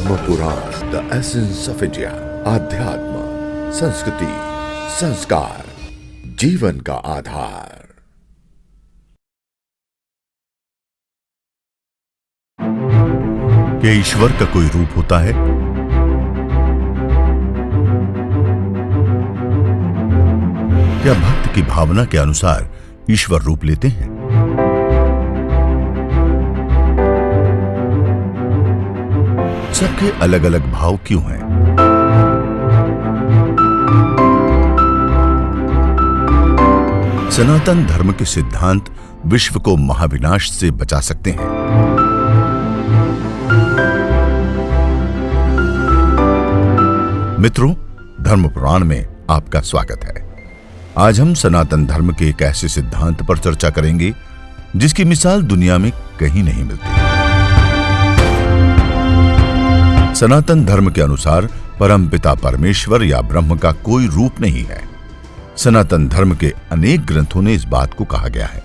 Padma Purana, the essence of India. आध्यात्म, संस्कृति, संस्कार, जीवन का आधार। क्या ईश्वर का कोई रूप होता है? क्या भक्त की भावना के अनुसार ईश्वर रूप लेते हैं? सबके अलग अलग भाव क्यों हैं? सनातन धर्म के सिद्धांत विश्व को महाविनाश से बचा सकते हैं। मित्रों, धर्म पुराण में आपका स्वागत है। आज हम सनातन धर्म के एक ऐसे सिद्धांत पर चर्चा करेंगे जिसकी मिसाल दुनिया में कहीं नहीं मिलती। सनातन धर्म के अनुसार परमपिता परमेश्वर या ब्रह्म का कोई रूप नहीं है। सनातन धर्म के अनेक ग्रंथों ने इस बात को कहा गया है।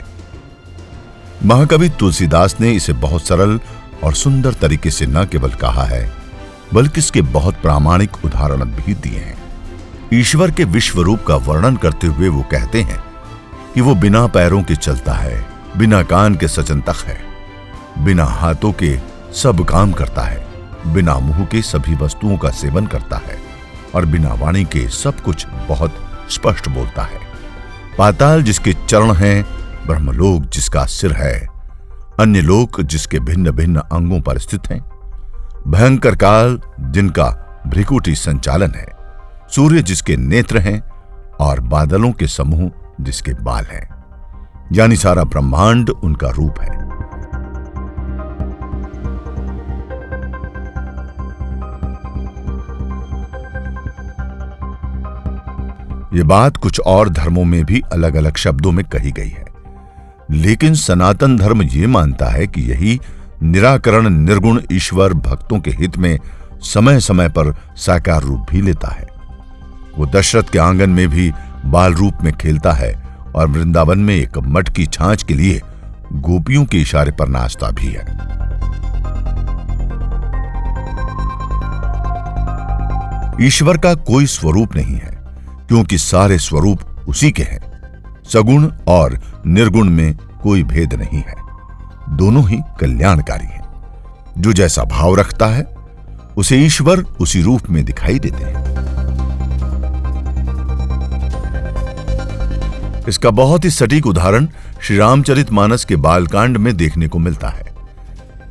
महाकवि तुलसीदास ने इसे बहुत सरल और सुंदर तरीके से न केवल कहा है, बल्कि इसके बहुत प्रामाणिक उदाहरण भी दिए हैं। ईश्वर के विश्व रूप का वर्णन करते हुए वो कहते हैं कि वो बिना पैरों के चलता है, बिना कान के सचंतक है, बिना हाथों के सब काम करता है, बिना मुंह के सभी वस्तुओं का सेवन करता है और बिना वाणी के सब कुछ बहुत स्पष्ट बोलता है। पाताल जिसके चरण हैं, ब्रह्मलोक जिसका सिर है, अन्य लोक जिसके भिन्न भिन्न अंगों पर स्थित हैं, भयंकर काल जिनका भ्रिकुटी संचालन है, सूर्य जिसके नेत्र हैं और बादलों के समूह जिसके बाल हैं, यानी सारा ब्रह्मांड उनका रूप है। ये बात कुछ और धर्मों में भी अलग अलग शब्दों में कही गई है, लेकिन सनातन धर्म ये मानता है कि यही निराकरण निर्गुण ईश्वर भक्तों के हित में समय समय पर साकार रूप भी लेता है। वो दशरथ के आंगन में भी बाल रूप में खेलता है और वृंदावन में एक मटकी छाछ के लिए गोपियों के इशारे पर नाचता भी है। ईश्वर का कोई स्वरूप नहीं है, क्योंकि सारे स्वरूप उसी के हैं। सगुण और निर्गुण में कोई भेद नहीं है, दोनों ही कल्याणकारी हैं। जो जैसा भाव रखता है उसे ईश्वर उसी रूप में दिखाई देते हैं। इसका बहुत ही सटीक उदाहरण श्री रामचरितमानस के बालकांड में देखने को मिलता है।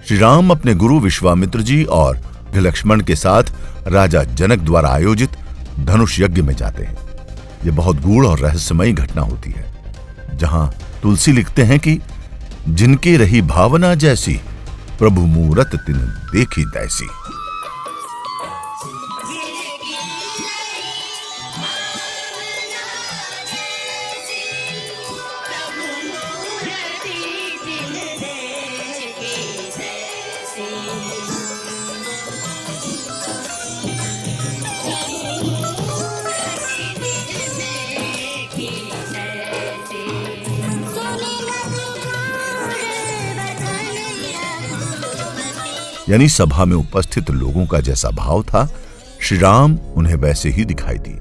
श्री राम अपने गुरु विश्वामित्र जी और लक्ष्मण के साथ राजा जनक द्वारा आयोजित धनुष यज्ञ में जाते हैं। यह बहुत गूढ़ और रहस्यमयी घटना होती है, जहां तुलसी लिखते हैं कि जिनकी रही भावना जैसी, प्रभु मूरत तिन देखी तैसी। यानी सभा में उपस्थित लोगों का जैसा भाव था, श्री राम उन्हें वैसे ही दिखाई दिए।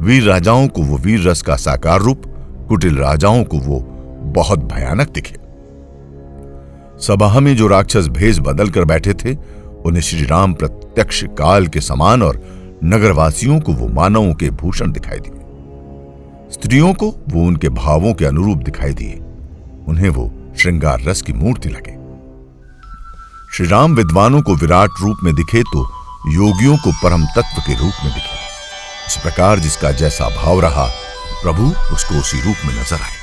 वीर राजाओं को वो वीर रस का साकार रूप, कुटिल राजाओं को वो बहुत भयानक दिखे। सभा में जो राक्षस भेष बदल कर बैठे थे, उन्हें श्री राम प्रत्यक्ष काल के समान और नगरवासियों को वो मानवों के भूषण दिखाई दिए। स्त्रियों को वो उनके भावों के अनुरूप दिखाई दिए। उन्हें वो श्रृंगार रस की मूर्ति लगे। श्री राम विद्वानों को विराट रूप में दिखे तो योगियों को परम तत्व के रूप में दिखे। इस प्रकार जिसका जैसा भाव रहा, प्रभु उसको उसी रूप में नजर आए।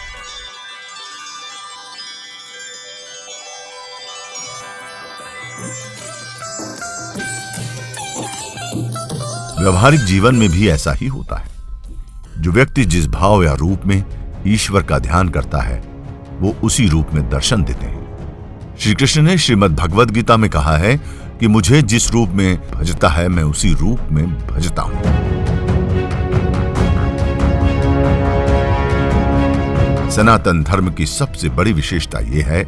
व्यवहारिक जीवन में भी ऐसा ही होता है। जो व्यक्ति जिस भाव या रूप में ईश्वर का ध्यान करता है, वो उसी रूप में दर्शन देते हैं। श्री कृष्ण ने श्रीमद् भगवद गीता में कहा है कि मुझे जिस रूप में भजता है, मैं उसी रूप में भजता हूं। सनातन धर्म की सबसे बड़ी विशेषता यह है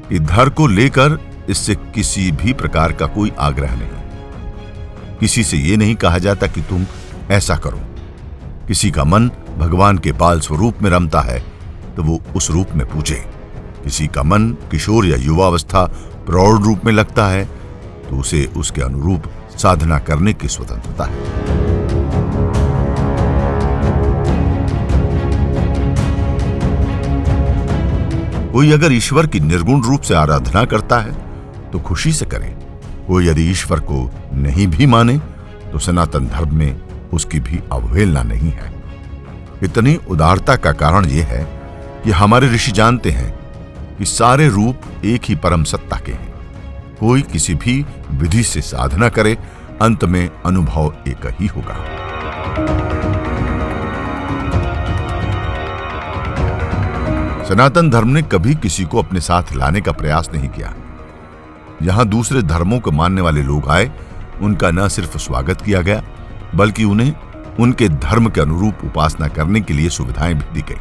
कि धर्म को लेकर इससे किसी भी प्रकार का कोई आग्रह नहीं। किसी से ये नहीं कहा जाता कि तुम ऐसा करो। किसी का मन भगवान के बाल स्वरूप में रमता है तो वो उस रूप में पूजे। किसी का मन किशोर या युवावस्था प्रौढ़ रूप में लगता है तो उसे उसके अनुरूप साधना करने की स्वतंत्रता है। कोई अगर ईश्वर की निर्गुण रूप से आराधना करता है तो खुशी से करे। कोई यदि ईश्वर को नहीं भी माने तो सनातन धर्म में उसकी भी अवहेलना नहीं है। इतनी उदारता का कारण यह है कि हमारे ऋषि जानते हैं कि सारे रूप एक ही परम सत्ता के हैं। कोई किसी भी विधि से साधना करे, अंत में अनुभव एक ही होगा। सनातन धर्म ने कभी किसी को अपने साथ लाने का प्रयास नहीं किया। यहां दूसरे धर्मों को मानने वाले लोग आए, उनका न सिर्फ स्वागत किया गया बल्कि उन्हें उनके धर्म के अनुरूप उपासना करने के लिए सुविधाएं भी दी गई।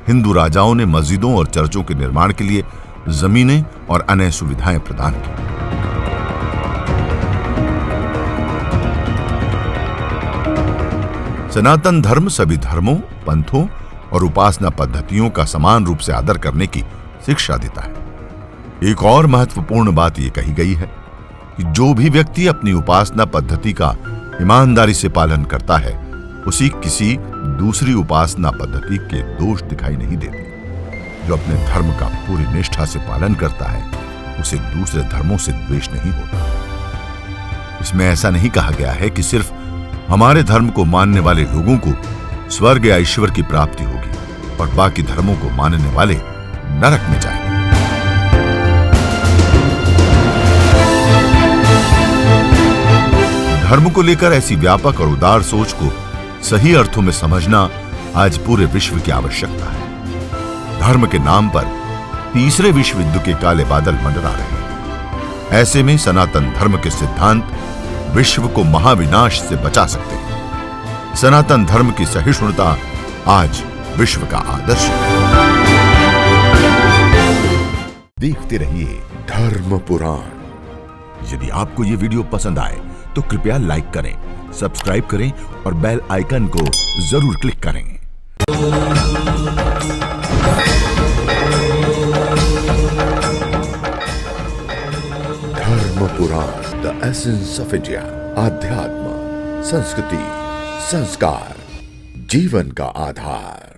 हिंदू राजाओं ने मस्जिदों और चर्चों के निर्माण के लिए जमीनें और अन्य सुविधाएं प्रदान की। सनातन धर्म सभी धर्मों, पंथों और उपासना पद्धतियों का समान रूप से आदर करने की शिक्षा देता है। एक और महत्वपूर्ण बात यह कही गई है कि जो भी व्यक्ति अपनी उपासना पद्धति का ईमानदारी से पालन करता है उसी किसी दूसरी उपासना पद्धति के दोष दिखाई नहीं देते। जो अपने धर्म का पूरी निष्ठा से पालन करता है उसे दूसरे धर्मों से द्वेष नहीं होता। इसमें ऐसा नहीं कहा गया है कि सिर्फ हमारे धर्म को मानने वाले लोगों को स्वर्ग या ईश्वर की प्राप्ति होगी और बाकी धर्मों को मानने वाले नरक में जाएंगे। धर्म को लेकर ऐसी व्यापक और उदार सोच को सही अर्थों में समझना आज पूरे विश्व की आवश्यकता है। धर्म के नाम पर तीसरे विश्व युद्ध के काले बादल मंडरा रहे हैं। ऐसे में सनातन धर्म के सिद्धांत विश्व को महाविनाश से बचा सकते हैं। सनातन धर्म की सहिष्णुता आज विश्व का आदर्श है। देखते रहिए धर्म पुराण। यदि आपको ये वीडियो पसंद आए तो कृपया लाइक करें, सब्सक्राइब करें और बेल आइकन को जरूर क्लिक करें। धर्म पुराण, द एसेंस ऑफ इंडिया। आध्यात्म, संस्कृति, संस्कार, जीवन का आधार।